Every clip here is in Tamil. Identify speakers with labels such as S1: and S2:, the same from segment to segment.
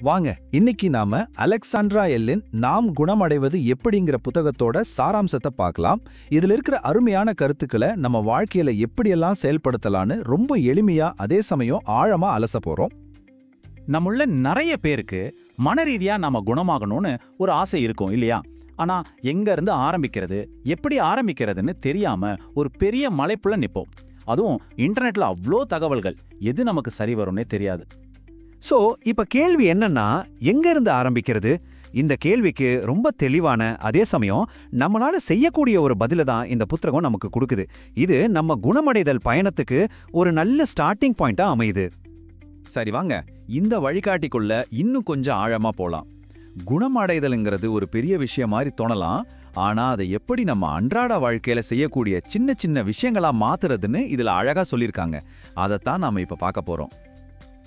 S1: வாங்க இன்னைக்கு நாம அலெக்சாண்ட்ரா எல்லின் நாம் குணமடைவது எப்படிங்கிற புத்தகத்தோட சாராம்சத்தை பார்க்கலாம். இதுல இருக்கிற அருமையான கருத்துக்களை நம்ம வாழ்க்கையில எப்படியெல்லாம் செயல்படுத்தலான்னு ரொம்ப எளிமையா அதே சமயம் ஆழமா அலச போறோம்.
S2: நம்முள்ள நிறைய பேருக்கு மனரீதியா நாம குணமாகணும்னு ஒரு ஆசை இருக்கும் இல்லையா? ஆனா எங்க இருந்து ஆரம்பிக்கிறது, எப்படி ஆரம்பிக்கிறதுன்னு தெரியாம ஒரு பெரிய மலைப்புல நிப்போம். அதுவும் இன்டர்நெட்ல அவ்வளோ தகவல்கள், எது நமக்கு சரி வரும்னே தெரியாது.
S3: சோ இப்ப கேள்வி என்னன்னா, எங்க இருந்து ஆரம்பிக்கிறது? இந்த கேள்விக்கு ரொம்ப தெளிவான அதே சமயம் நம்மளால செய்யக்கூடிய ஒரு பதில தான் இந்த புத்தகம் நமக்கு கொடுக்குது. இது நம்ம குணமடைதல் பயணத்துக்கு ஒரு நல்ல ஸ்டார்டிங் பாயிண்டா அமையுது.
S1: சரி வாங்க, இந்த வழிகாட்டிக்குள்ள இன்னும் கொஞ்சம் ஆழமா போலாம். குணமடைதல்ங்கிறது ஒரு பெரிய விஷயம் மாதிரி தோணலாம். ஆனா அதை எப்படி நம்ம அன்றாட வாழ்க்கையில செய்யக்கூடிய சின்ன சின்ன விஷயங்களா மாத்துறதுன்னு இதுல அழகா சொல்லியிருக்காங்க. அதைத்தான் நாம இப்ப பார்க்க போறோம்.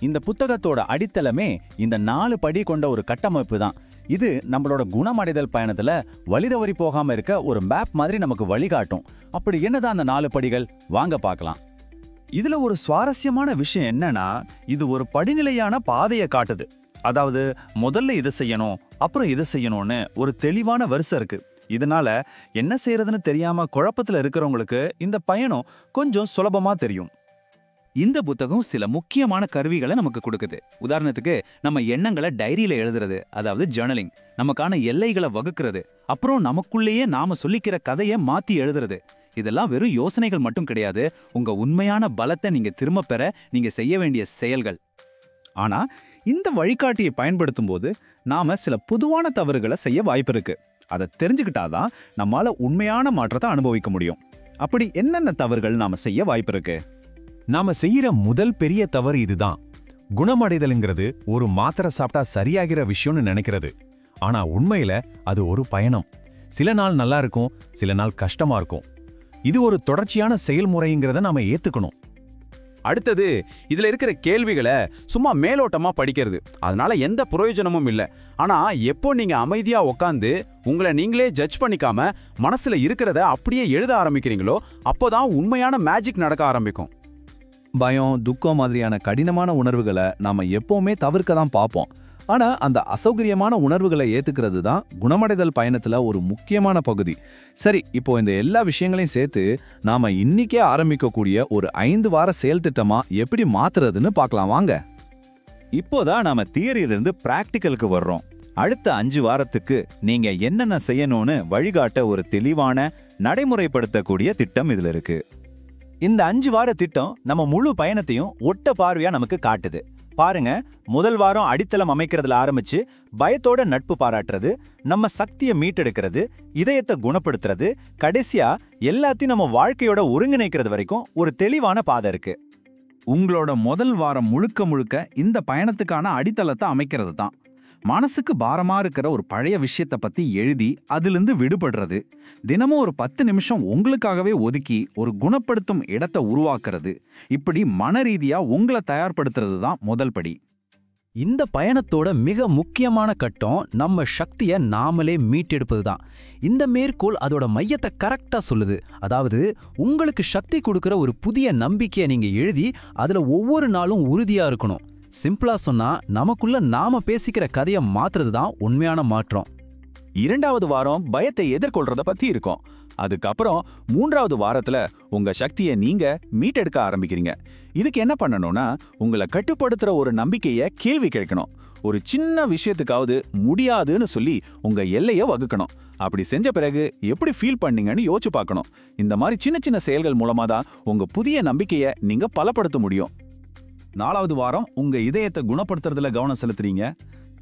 S2: இந்த புத்தகத்தோட அடித்தளமே இந்த 4 படி கொண்ட ஒரு கட்டமைப்பு தான். இது நம்மளோட குணமடைதல் பயணத்துல வழிதவறி போகாம இருக்க ஒரு மேப் மாதிரி நமக்கு வழிகாட்டும். அப்படி என்னதான் அந்த 4 படிகள், வாங்க பார்க்கலாம்.
S1: இதுல ஒரு சுவாரஸ்யமான விஷயம் என்னன்னா, இது ஒரு படிநிலையான பாதையை காட்டுது. அதாவது முதல்ல இதை செய்யணும், அப்புறம் இதை செய்யணும்னு ஒரு தெளிவான வரிசை இருக்கு. இதனால என்ன செய்யறதுன்னு தெரியாம குழப்பத்துல இருக்கிறவங்களுக்கு இந்த பயணம் கொஞ்சம் சுலபமா தெரியும்.
S4: இந்த புத்தகம் சில முக்கியமான கருவிகளை நமக்கு கொடுக்குது. உதாரணத்துக்கு, நம்ம எண்ணங்களை டைரியில எழுதுறது, அதாவது ஜர்னலிங், நமக்கான எல்லைகளை வகுக்கிறது, அப்புறம் நமக்குள்ளேயே நாம சொல்லிக்கிற கதையை மாத்தி எழுதுறது. இதெல்லாம் வெறும் யோசனைகள் மட்டும் கிடையாது, உங்க உண்மையான பலத்தை நீங்க திரும்ப பெற நீங்க செய்ய வேண்டிய செயல்கள்.
S1: ஆனா இந்த வழிகாட்டியை பயன்படுத்தும் போது நாம சில பொதுவான தவறுகளை செய்ய வாய்ப்பு இருக்கு. அதை தெரிஞ்சுக்கிட்டாதான் நம்மால உண்மையான மாற்றத்தை அனுபவிக்க முடியும். அப்படி என்னென்ன தவறுகள் நாம செய்ய வாய்ப்பு இருக்கு?
S5: நாம செய்யற முதல் பெரிய தவறு இதுதான். குணமடைதல்ங்கிறது ஒரு மாத்திரை சாப்பிட்டா சரியாகிற விஷயம்னு நினைக்கிறது. ஆனா உண்மையில அது ஒரு பயணம். சில நாள் நல்லா இருக்கும், சில நாள் கஷ்டமா இருக்கும். இது ஒரு தொடர்ச்சியான செயல்முறைங்கிறத நாம ஏத்துக்கணும்.
S2: அடுத்தது, இதுல இருக்கிற கேள்விகளை சும்மா மேலோட்டமா படிக்கிறது, அதனால எந்த பிரயோஜனமும் இல்லை. ஆனா எப்போ நீங்க அமைதியா உக்காந்து உங்களை நீங்களே ஜட்ஜ் பண்ணிக்காம மனசுல இருக்கிறத அப்படியே எழுத ஆரம்பிக்கிறீங்களோ, அப்போதான் உண்மையான மேஜிக் நடக்க ஆரம்பிக்கும்.
S1: பயம், துக்கம் மாதிரியான கடினமான உணர்வுகளை நாம எப்பவுமே தவிர்க்க தான் பார்ப்போம். ஆனா அந்த அசௌகரியமான உணர்வுகளை ஏத்துக்கிறது தான் குணமடைதல் பயணத்துல ஒரு முக்கியமான பகுதி. சரி, இப்போ இந்த எல்லா விஷயங்களையும் சேர்த்து நாம இன்னைக்கே ஆரம்பிக்கக்கூடிய ஒரு 5 வார செயல் திட்டமா எப்படி மாத்துறதுன்னு பார்க்கலாம் வாங்க.
S2: இப்போதான் நாம தியரியிலிருந்து பிராக்டிக்கலுக்கு வர்றோம். அடுத்த 5 வாரத்துக்கு நீங்க என்னென்ன செய்யணும்னு வழிகாட்ட ஒரு தெளிவான நடைமுறைப்படுத்தக்கூடிய திட்டம் இதுல இருக்கு.
S4: இந்த 5 வார திட்டம் நம்ம முழு பயணத்தையும் ஒட்ட பார்வையா நமக்கு காட்டுது. பாருங்க, முதல் வாரம் அடித்தளம் அமைக்கிறதுல ஆரம்பிச்சு பயத்தோட நட்பு பாராட்டுறது, நம்ம சக்தியை மீட்டெடுக்கிறது, இதயத்தை குணப்படுத்துறது, கடைசியா எல்லாத்தையும் நம்ம வாழ்க்கையோட ஒருங்கிணைக்கிறது வரைக்கும் ஒரு தெளிவான பாதை இருக்கு.
S1: உங்களோட முதல் வாரம் முழுக்க முழுக்க இந்த பயணத்துக்கான அடித்தளத்தை அமைக்கிறது தான். மனசுக்கு பாரமா இருக்கிற ஒரு பழைய விஷயத்தை பத்தி எழுதி அதிலிருந்து விடுபடுறது, தினமும் ஒரு 10 நிமிஷம் உங்களுக்காகவே ஒதுக்கி ஒரு குணப்படுத்தும் இடத்தை உருவாக்குறது, இப்படி மனரீதியா உங்களை தயார்படுத்துறது தான் முதல் படி.
S3: இந்த பயணத்தோட மிக முக்கியமான கட்டம் நம்ம சக்தியை நாமளே மீட்டெடுப்பது தான். இந்த மேற்கோள் அதோட மையத்தை கரெக்டா சொல்லுது. அதாவது, உங்களுக்கு சக்தி கொடுக்கிற ஒரு புதிய நம்பிக்கையை நீங்க எழுதி அதுல ஒவ்வொரு நாளும் உறுதியா இருக்கணும். சிம்பிளா சொன்னா, நமக்குள்ள நாம பேசிக்கிற கதையை மாத்துறது தான் உண்மையான மாற்றம்.
S2: 2வது வாரம் பயத்தை எதிர்கொள்றத பத்தி இருக்கும். அதுக்கப்புறம் 3வது வாரத்துல உங்க சக்தியை நீங்க மீட்டெடுக்க ஆரம்பிக்கிறீங்க. இதுக்கு என்ன பண்ணணும்னா, உங்களை கட்டுப்படுத்துற ஒரு நம்பிக்கையை கேள்வி கேட்கணும். ஒரு சின்ன விஷயத்துக்காவது முடியாதுன்னு சொல்லி உங்க எல்லையை வகுக்கணும். அப்படி செஞ்ச பிறகு எப்படி ஃபீல் பண்ணீங்கன்னு யோசிச்சு பார்க்கணும். இந்த மாதிரி சின்ன சின்ன செயல்கள் மூலமா தான் உங்க புதிய நம்பிக்கையை நீங்க பலப்படுத்த முடியும்.
S1: 4வது வாரம் உங்க இதயத்தை குணப்படுத்துறதுல கவனம் செலுத்துறீங்க.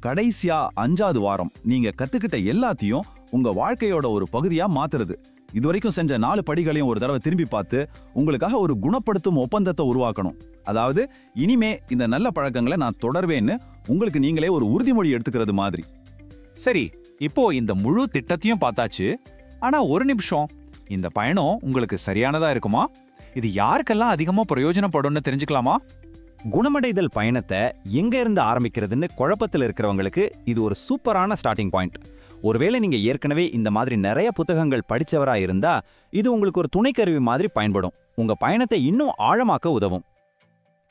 S1: கடைசியா 5வது வாரம் நீங்க கத்துக்கிட்ட எல்லாத்தையும் உங்க வாழ்க்கையோட ஒரு பகுதியா மாத்துறது. இதுவரைக்கும் செஞ்ச 4 படிகளையும் ஒரு தடவை திரும்பி பார்த்து உங்களுக்காக ஒரு குணப்படுத்தும் ஒப்பந்தத்தை உருவாக்கணும். அதாவது, இனிமே இந்த நல்ல பழக்கங்களை நான் தொடர்வேன்னு உங்களுக்கு நீங்களே ஒரு உறுதிமொழி எடுத்துக்கிறது மாதிரி.
S2: சரி, இப்போ இந்த முழு திட்டத்தையும் பார்த்தாச்சு. ஆனா ஒரு நிமிஷம், இந்த பயணம் உங்களுக்கு சரியானதா இருக்குமா? இது யாருக்கெல்லாம் அதிகமா பிரயோஜனப்படும்னு தெரிஞ்சுக்கலாமா?
S4: குணமடைதல் பயணத்தை எங்க இருந்து ஆரம்பிக்கிறதுன்னு குழப்பத்தில் இருக்கிறவங்களுக்கு இது ஒரு சூப்பரான ஸ்டார்டிங் பாயிண்ட். ஒருவேளை நீங்க ஏற்கனவே இந்த மாதிரி நிறைய புத்தகங்கள் படிச்சவரா இருந்தா, இது உங்களுக்கு ஒரு துணைக்கருவி மாதிரி பயன்படும். உங்க பயணத்தை இன்னும் ஆழமாக்க உதவும்.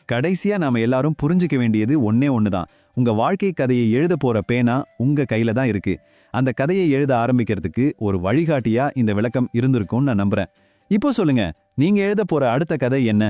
S1: கடைசியா நாம எல்லாரும் புரிஞ்சுக்க வேண்டியது ஒன்னே ஒண்ணுதான்.
S2: உங்க வாழ்க்கை கதையை எழுத போற பேனா உங்க கையில தான் இருக்கு. அந்த கதையை எழுத ஆரம்பிக்கிறதுக்கு ஒரு வழிகாட்டியா இந்த விளக்கம் இருந்திருக்கும்னு நான் நம்புறேன். இப்போ சொல்லுங்க, நீங்க எழுத போற அடுத்த கதை என்ன?